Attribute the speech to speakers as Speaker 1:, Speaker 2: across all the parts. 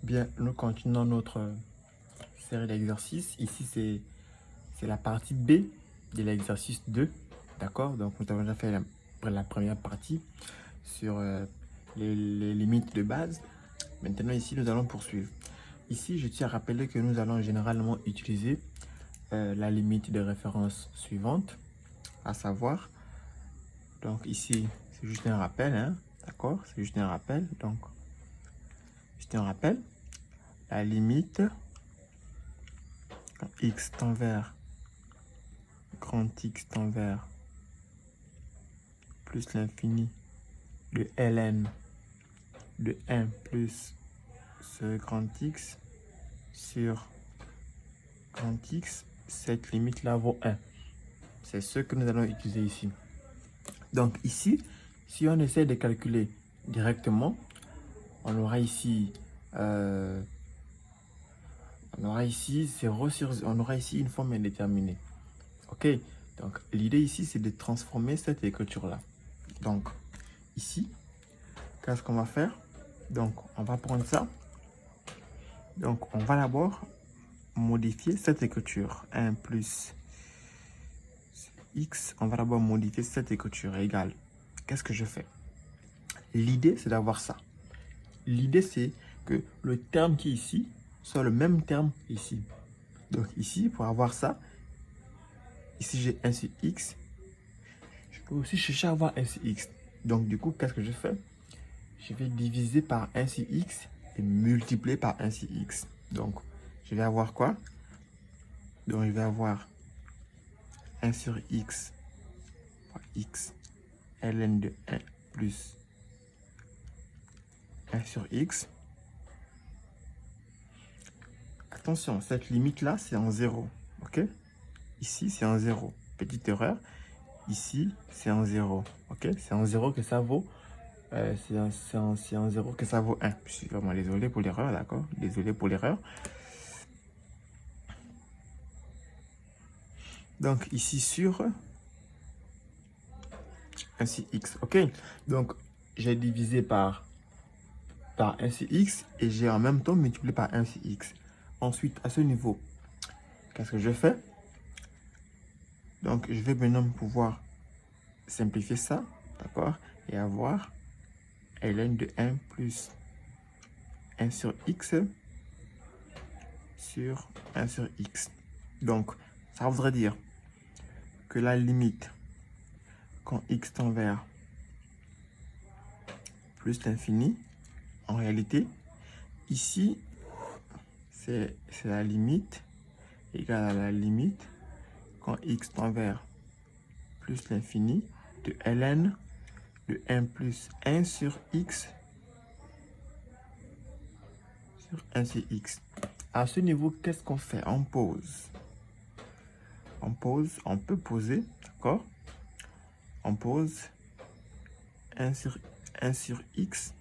Speaker 1: Bien, nous continuons notre série d'exercices. Ici, c'est la partie B de l'exercice 2. D'accord? Donc, nous avons déjà fait la première partie sur les limites de base. Maintenant, ici, nous allons poursuivre. Ici, je tiens à rappeler que nous allons généralement utiliser la limite de référence suivante, à savoir, donc ici, c'est juste un rappel, hein? D'accord? C'est juste un rappel. Donc, juste un rappel. La limite quand x tend vers grand X tend vers plus l'infini de ln de 1 plus ce grand X sur grand X, cette limite-là vaut 1. C'est ce que nous allons utiliser ici. Donc ici, si on essaie de calculer directement, on aura ici 0 sur, on aura ici une forme indéterminée. Ok, donc l'idée ici, c'est de transformer cette écriture-là. Donc ici, qu'est-ce qu'on va faire? Donc on va prendre ça. Donc on va d'abord modifier cette écriture. 1 plus x, on va d'abord modifier cette écriture égale. Qu'est-ce que je fais? L'idée, c'est d'avoir ça. L'idée, c'est que le terme qui est ici soit le même terme ici. Donc ici, pour avoir ça, ici j'ai 1 sur x. Je peux aussi chercher à avoir 1 sur x. Donc du coup, qu'est-ce que je fais? Je vais diviser par 1 sur x et multiplier par 1 sur x. Donc, je vais avoir quoi? Donc, je vais avoir 1 sur x fois x ln de 1 plus 1 sur x. Attention, cette limite-là, c'est en 0. OK? Ici, c'est en 0. Petite erreur. Ici, c'est en 0. OK? C'est en 0 que ça vaut. C'est en 0 que ça vaut 1. Je suis vraiment désolé pour l'erreur, d'accord? Désolé pour l'erreur. Donc, ici sur 1 sur x. OK? Donc, j'ai divisé par 1 sur x et j'ai en même temps multiplié par 1 sur x. Ensuite, à ce niveau, qu'est-ce que je fais? Donc, je vais maintenant pouvoir simplifier ça, d'accord? Et avoir ln de 1 plus 1 sur x sur 1 sur x. Donc, ça voudrait dire que la limite quand x tend vers plus l'infini, en réalité, ici, c'est la limite égale à la limite quand x tend vers plus l'infini de ln de 1 plus 1 sur x sur 1 sur x. À ce niveau, qu'est-ce qu'on fait? On pose. On pose, on peut poser, d'accord? On pose 1 sur x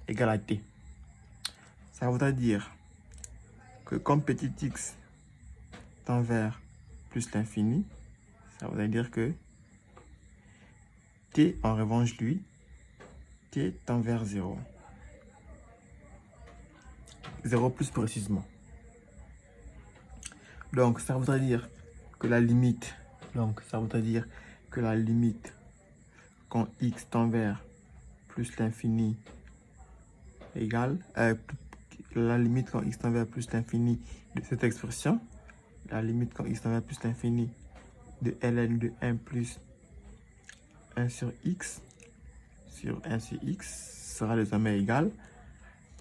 Speaker 1: égale à t. Ça voudrait dire que comme petit x tend vers plus l'infini, ça voudrait dire que t, en revanche, lui, t tend vers 0. 0 plus précisément. Donc, ça voudrait dire que la limite, quand x tend vers plus l'infini égale, la limite quand x tend vers plus l'infini de cette expression, la limite quand x tend vers plus l'infini de ln de 1 plus 1 sur x sur 1 sur x sera désormais égal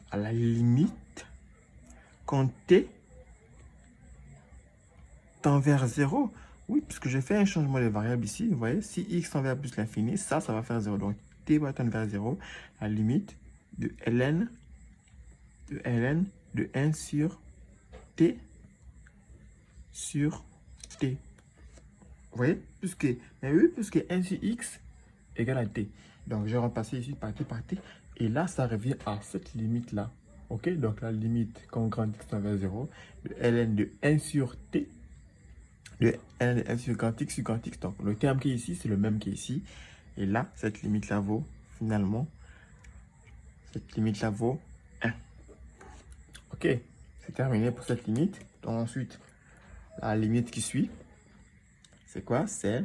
Speaker 1: à la limite quand t tend vers 0. Oui, puisque j'ai fait un changement de variable ici. Vous voyez, si x tend vers plus l'infini, ça va faire 0. Donc, t va tendre vers 0. La limite de ln de 1 sur t sur t. Vous voyez, puisque 1 sur x égale à t. Donc, je vais repasser ici par t par t. Et là, ça revient à cette limite-là. OK? Donc, la limite, quand grand x tend vers 0, de ln de 1 sur t, de ln de 1 sur grand x. Donc, le terme qui est ici, c'est le même qui est ici. Et là, cette limite-là vaut, finalement, cette limite-là vaut Ok, c'est terminé pour cette limite. Donc ensuite, la limite qui suit, c'est quoi? C'est...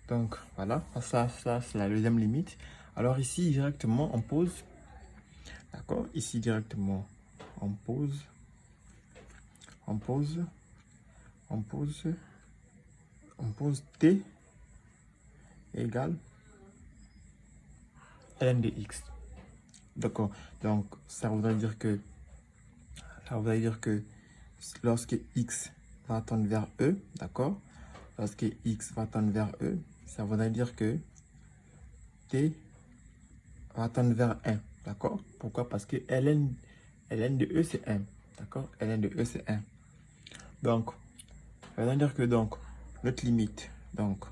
Speaker 1: Donc voilà, ça c'est la deuxième limite. Alors ici, directement, on pose... D'accord? Ici, directement, on pose... On pose t égale ln de x. D'accord. Donc, ça voudrait dire que lorsque x va tendre vers e, d'accord? Lorsque x va tendre vers e, ça voudrait dire que t va tendre vers 1, d'accord? Pourquoi? Parce que ln de e, c'est 1, d'accord? Ln de e, c'est 1. Donc, ça veut dire que donc, notre limite, donc,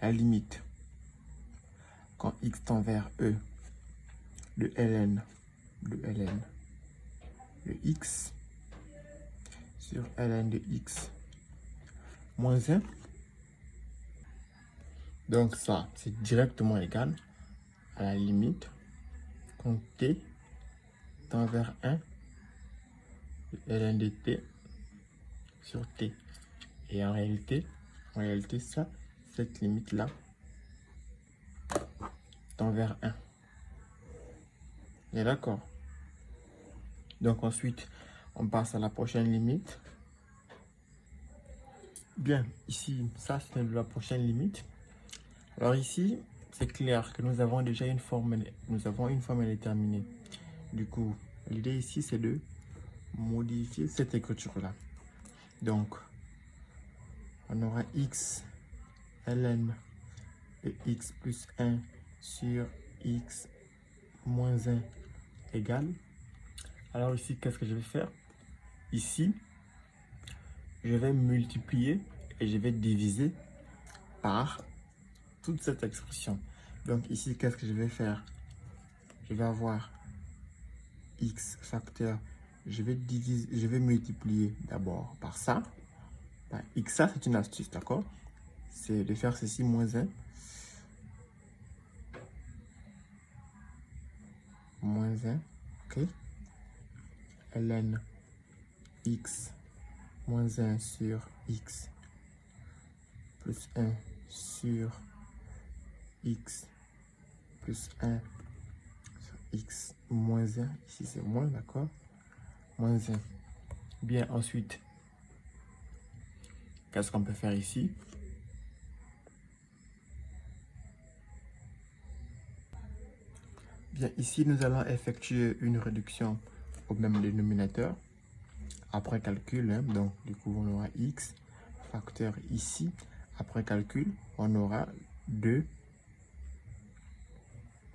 Speaker 1: la limite, quand x tend vers e, de ln de x sur ln de x moins 1. Donc ça, c'est directement égal à la limite quand t tend vers 1 de ln de t sur t. Et en réalité ça, cette limite-là tend vers 1. Et d'accord. Donc ensuite, on passe à la prochaine limite. Bien, ici, ça c'est la prochaine limite. Alors ici, c'est clair que nous avons déjà une formule déterminée. Du coup, l'idée ici, c'est de modifier cette écriture-là. Donc, on aura x ln de x plus 1 sur x moins 1 égale. Alors ici, qu'est-ce que je vais faire? Ici, je vais multiplier et je vais diviser par toute cette expression. Donc ici, qu'est-ce que je vais faire? Je vais avoir x facteur, je vais multiplier d'abord par ça, par x. Ça, c'est une astuce, d'accord? C'est de faire ceci moins 1. Moins 1, ok? Ln x moins 1 sur x plus 1 sur x plus 1 sur x moins 1. Ici, c'est moins, d'accord? Moins 1. Bien, ensuite, qu'est-ce qu'on peut faire ici? Bien, ici, nous allons effectuer une réduction au même dénominateur après calcul. Hein, donc, du coup, on aura x facteur ici. Après calcul, on aura 2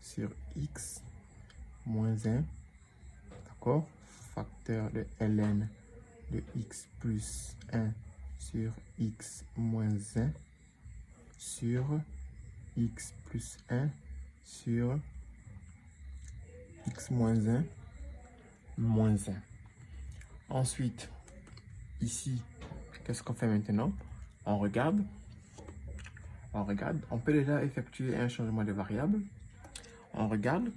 Speaker 1: sur x moins 1, d'accord? Facteur de ln de x plus 1 sur x moins 1 sur x plus 1 sur x moins 1 moins 1. Ensuite, ici, qu'est-ce qu'on fait maintenant? On regarde, on peut déjà effectuer un changement de variable. On regarde,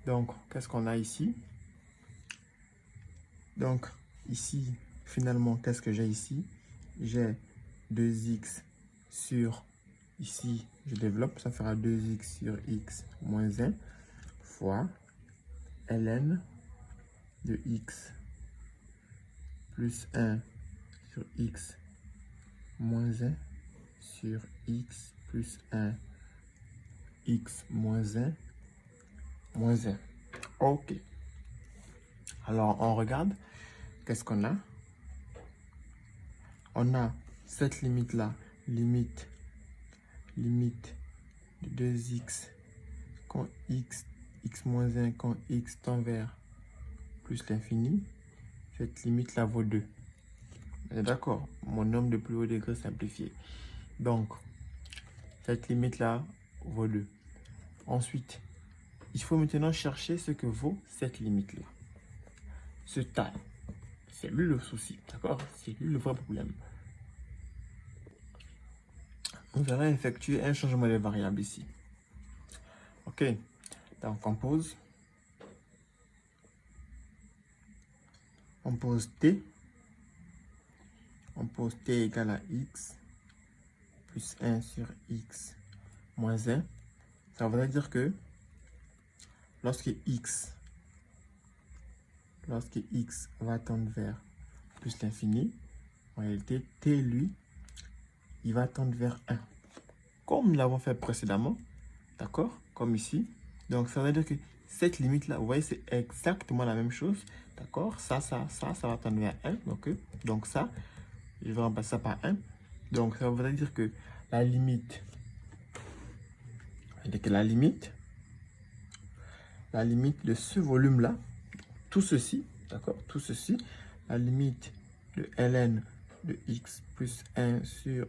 Speaker 1: donc, qu'est-ce qu'on a ici? Donc, ici, finalement, qu'est-ce que j'ai ici? J'ai 2x sur, ici, je développe, ça fera 2x sur x moins 1 fois ln de x plus 1 sur x moins 1 sur x plus 1 x moins 1 moins 1. Ok. Alors, on regarde. Qu'est-ce qu'on a? On a cette limite-là, limite de 2x quand x moins 1 quand x tend vers plus l'infini. Cette limite-là vaut 2. D'accord, mon nombre de plus haut degré simplifié. Donc, cette limite-là vaut 2. Ensuite, il faut maintenant chercher ce que vaut cette limite-là. Ce taille, c'est lui le souci, d'accord? C'est lui le vrai problème. Nous allons effectuer un changement de variable ici. Ok, donc on pose. on pose t. On pose t égale à x plus 1 sur x moins 1. Ça veut dire que lorsque x va tendre vers plus l'infini, en réalité, t, lui, il va tendre vers 1. Comme nous l'avons fait précédemment, d'accord? Comme ici. Donc, ça veut dire que cette limite-là, vous voyez, c'est exactement la même chose. D'accord? Ça va tendre vers 1. Donc ça, je vais remplacer ça par 1. Donc, ça veut dire que la limite de ce volume-là, tout ceci, d'accord? Tout ceci, la limite de ln de x plus 1 sur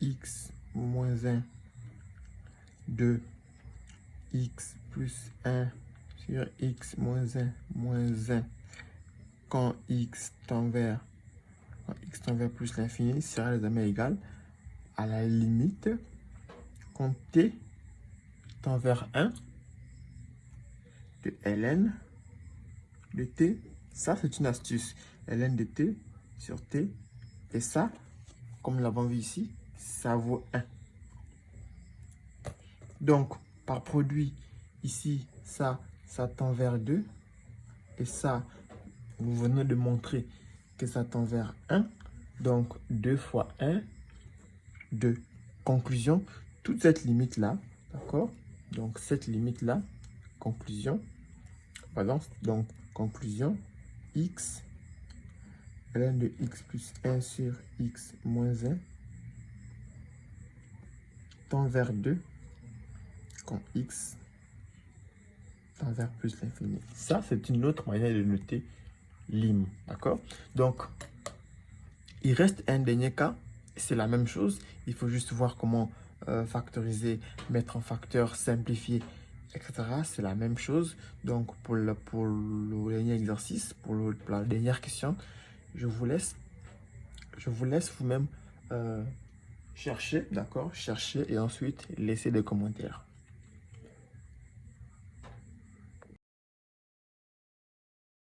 Speaker 1: x moins 1 de x plus 1 sur x moins 1 quand x tend vers plus l'infini sera désormais égal à la limite quand t tend vers 1 de ln de t. Ça, c'est une astuce. ln de t sur t. Et ça, comme nous l'avons vu ici, ça vaut 1. Donc, par produit, ici, ça tend vers 2. Et ça, nous venons de montrer que ça tend vers 1. Donc, 2 fois 1, 2. Conclusion, toute cette limite-là, d'accord? Donc, cette limite-là, conclusion, pardon, donc, conclusion, x, ln de x plus 1 sur x moins 1, tend vers 2, quand x tend vers plus l'infini. Ça, c'est une autre manière de noter lim, d'accord? Donc, il reste un dernier cas, c'est la même chose. Il faut juste voir comment factoriser, mettre en facteur, simplifier, etc. C'est la même chose. Donc, pour le dernier exercice, pour la dernière question, je vous laisse vous-même chercher, d'accord? Chercher et ensuite laisser des commentaires.